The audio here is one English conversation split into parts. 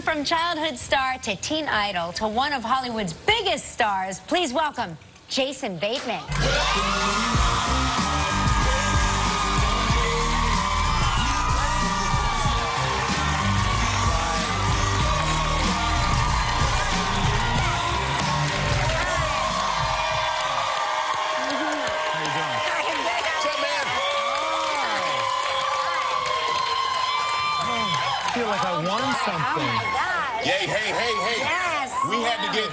from childhood star to teen idol to one of Hollywood's biggest stars, please welcome Jason Bateman. I feel like I won something. Oh my gosh. Yay, hey. Yes. We had to get...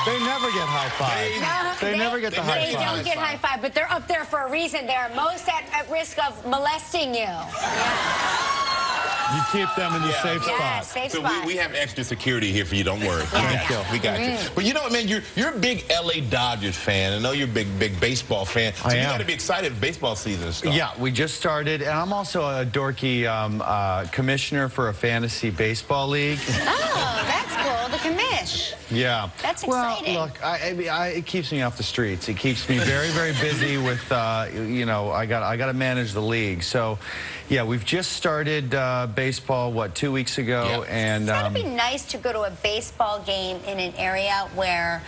They never get high five. They never get the high They five. don't get high five, but they're up there for a reason. They're most at risk of molesting you. You keep them in the safe Yeah, spot. safe So spot. we have extra security here for you. Don't worry. We got you. But you know what, man? You're a big L.A. Dodgers fan. I know you're a big baseball fan. So you got to be excited if baseball season starts. Yeah, we just started, and I'm also a dorky commissioner for a fantasy baseball league. Oh, that's cool. The commish. Yeah. That's exciting. Well, look, it keeps me off the streets. It keeps me very, very busy with, you know, I got to manage the league. So, yeah, we've just started baseball, what, 2 weeks ago, Yep. and It's got to be nice to go to a baseball game in an area where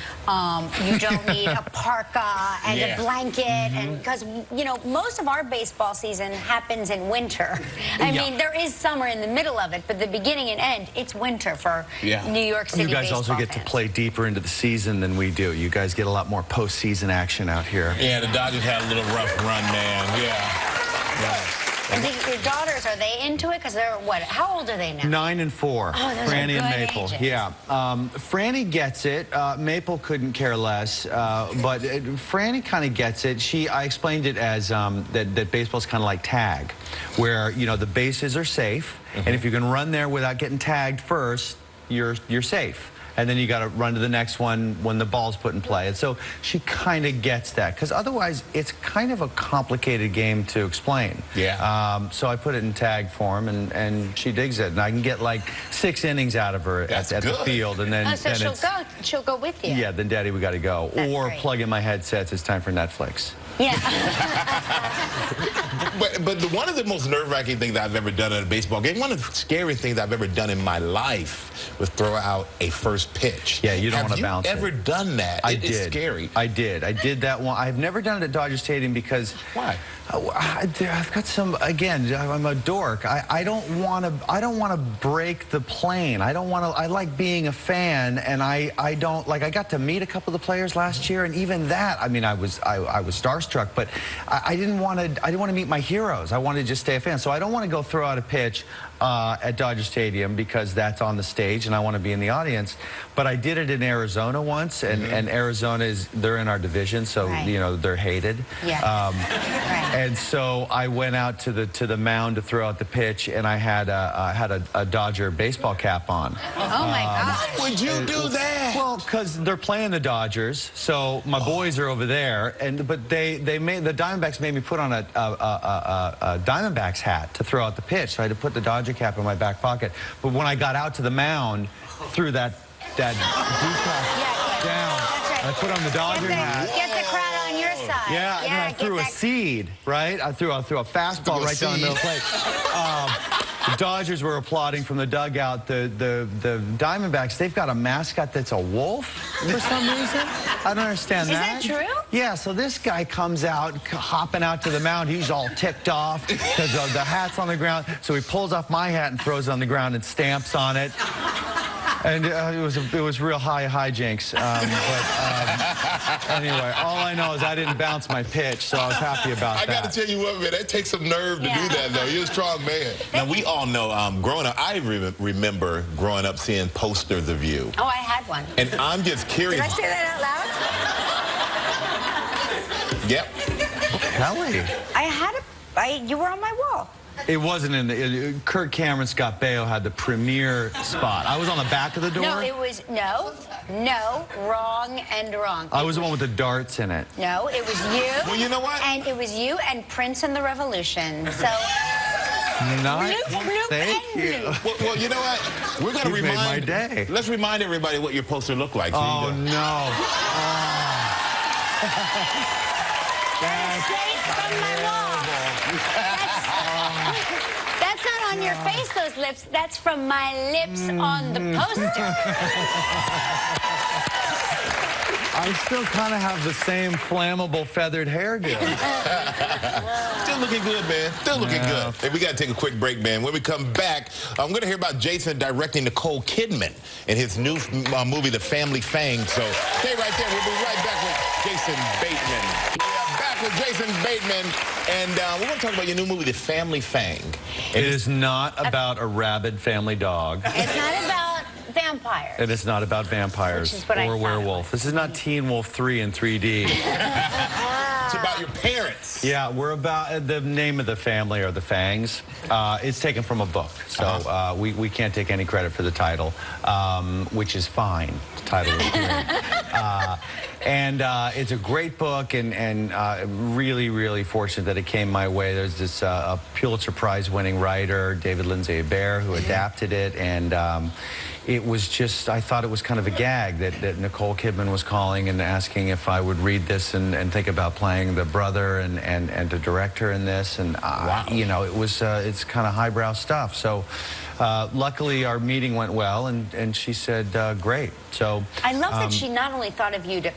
you don't need a parka and a blanket, and because you know most of our baseball season happens in winter. I mean, there is summer in the middle of it, but the beginning and end, it's winter for New York City. You guys baseball also get fans. to play deeper into the season than we do. You guys get a lot more postseason action out here. Yeah, the Dodgers had a little rough run, man. Yeah. And your daughters, are they into it? Because they're, what, how old are they now? 9 and 4. Oh, those Franny are and good Maple. ages. Yeah. Franny gets it. Maple couldn't care less. But Franny kind of gets it. I explained it as that baseball's kind of like tag, where, you know, the bases are safe. And if you can run there without getting tagged first, you're safe. And then you got to run to the next one when the ball's put in play. And so she kind of gets that, because otherwise it's kind of a complicated game to explain. Yeah. So I put it in tag form, and she digs it. And I can get like 6 innings out of her at the field. And then, Oh, so she'll go with you. Yeah, then Daddy, we got to go. That's or great. plug in my headsets. It's time for Netflix. Yeah. But one of the most nerve-wracking things I've ever done at a baseball game, one of the scariest things I've ever done in my life was throw out a first pitch. Yeah, you don't want to bounce it. Have you ever done that? I It's did. scary. I did that one. I've never done it at Dodger Stadium because... Why? I've got some, again, I'm a dork. I don't want to break the plane. I like being a fan, and I don't, like, I got to meet a couple of the players last year, and even that, I mean, I was starstruck, but I didn't want to meet my heroes. I wanted to just stay a fan. So I don't want to go throw out a pitch at Dodger Stadium because that's on the stage and I want to be in the audience. But I did it in Arizona once, and Arizona they're in our division, so you know they're hated. Yeah. And so I went out to the mound to throw out the pitch, and I had a Dodger baseball cap on. Oh my God! Why would you do that? Well, because they're playing the Dodgers, so my boys are over there, but the Diamondbacks made me put on a Diamondbacks hat to throw out the pitch, so I had to put the Dodger cap in my back pocket. But when I got out to the mound, threw that decal down. That's right. I put on the Dodger hat. Get the crowd on your side. Yeah, and then I threw a seed, right? I threw a fastball right down the middle of the plate. The Dodgers were applauding from the dugout. The Diamondbacks, they've got a mascot that's a wolf for some reason. I don't understand that. Is that true? Yeah, so this guy comes out, hopping out to the mound. He's all ticked off because the hat's on the ground. So he pulls off my hat and throws it on the ground and stamps on it. And it was real hijinks. Anyway, all I know is I didn't bounce my pitch, so I was happy about that. I got to tell you what, man, that takes some nerve to do that, though. You're a strong man. Now, we all know, growing up, I remember growing up seeing posters of you. Oh, I had one. And I'm just curious. Did I say that out loud? Yep. Kelly. I had you were on my wall. It wasn't in the... Kirk Cameron, Scott Baio had the premier spot. I was on the back of the door. No, it was... No, wrong and wrong. I was the one with the darts in it. No, it was you. Well, you know what? And it was you and Prince and the Revolution. So... Nice. Bloop, Thank and you. bloop. Well, you know what? We're going to You've made my day. Let's remind everybody what your poster looked like. Oh, no. That's straight from my wall. That's on your face, those lips. That's from my lips on the poster. I still kind of have the same flammable feathered hairdo. Still looking good, man. Still looking good. Hey, we got to take a quick break, man. When we come back, I'm going to hear about Jason directing Nicole Kidman in his new movie, The Family Fang. So stay right there. We'll be right back with Jason Bateman. We are back with Jason Bateman, and we're going to talk about your new movie, The Family Fang. It is not about a rabid family dog. It's not about vampires. It is not about vampires or a werewolf. This is not Teen Wolf 3 in 3D. It's about your parents. Yeah, we're about the name of the family are the Fangs. It's taken from a book, so we can't take any credit for the title, which is fine. The title is great. And it's a great book, and really, really fortunate that it came my way. There's this Pulitzer Prize-winning writer, David Lindsay Bear, who adapted it, and it was just, I thought it was kind of a gag that Nicole Kidman was calling and asking if I would read this and think about playing the brother and to direct her in this. And, you know, it was, it's kind of highbrow stuff. So luckily our meeting went well, and she said, great. So I love that she not only thought of you to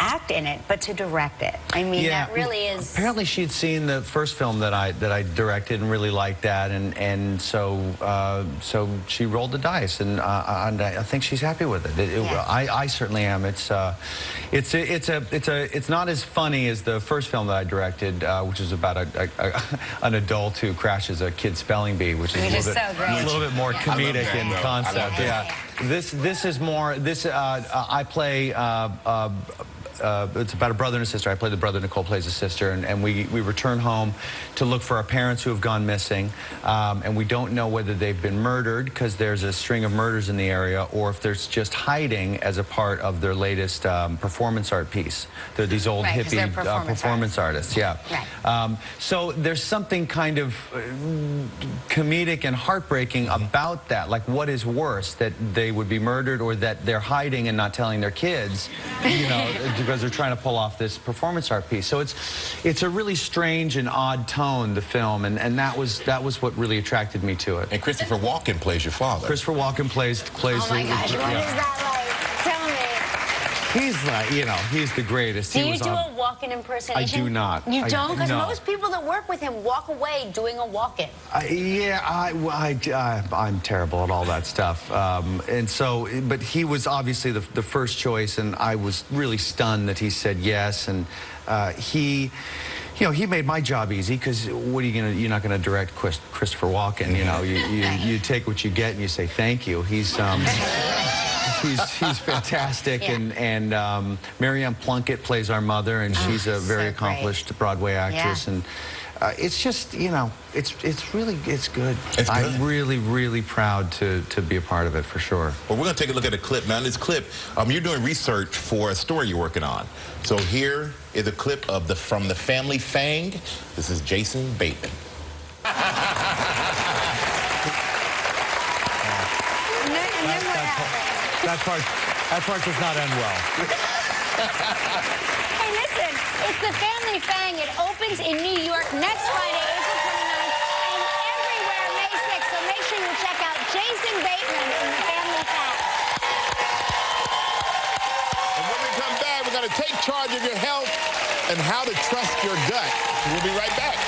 act in it, but to direct it. I mean, yeah, that really is... Apparently she'd seen the first film that I directed and really liked that, and so so she rolled the dice, and I think she's happy with it. I certainly am. It's not as funny as the first film that I directed, which is about an adult who crashes a kid's spelling bee, which is a little bit more comedic in concept. Yeah. This is more. I play. It's about a brother and a sister. I play the brother. Nicole plays the sister, and we return home to look for our parents who have gone missing, and we don't know whether they've been murdered because there's a string of murders in the area, or if they're just hiding as a part of their latest performance art piece. They're these old hippie performance artists. Yeah. Right. So there's something kind of comedic and heartbreaking about that. Like, what is worse, that they would be murdered, or that they're hiding and not telling their kids, you know, because they're trying to pull off this performance art piece. So it's a really strange and odd tone, the film, and that was what really attracted me to it. And Christopher Walken plays your father. Christopher Walken plays oh my gosh, what is that like? Tell me. He's like, you know, he's the greatest. Do you do a Walken impersonation? I do not. You don't? Because no. most people that work with him walk away doing a Walken. I'm terrible at all that stuff. And so, but he was obviously the first choice, and I was really stunned that he said yes. And you know, he made my job easy, because what are you gonna? You're not gonna direct Christopher Walken. You know, you take what you get and you say thank you. He's fantastic, and Marianne Plunkett plays our mother, and she's a very accomplished Broadway actress, and it's just, you know, it's good. I'm really proud to be a part of it, for sure. Well, we're gonna take a look at a clip now. In this clip, you're doing research for a story you're working on. So here is a clip of from The Family Fang. This is Jason Bateman. That part does not end well. Hey, listen, it's The Family Fang. It opens in New York next Friday, April 29th, and everywhere May 6th. So make sure you check out Jason Bateman in The Family Fang. And when we come back, we're going to take charge of your health and how to trust your gut. We'll be right back.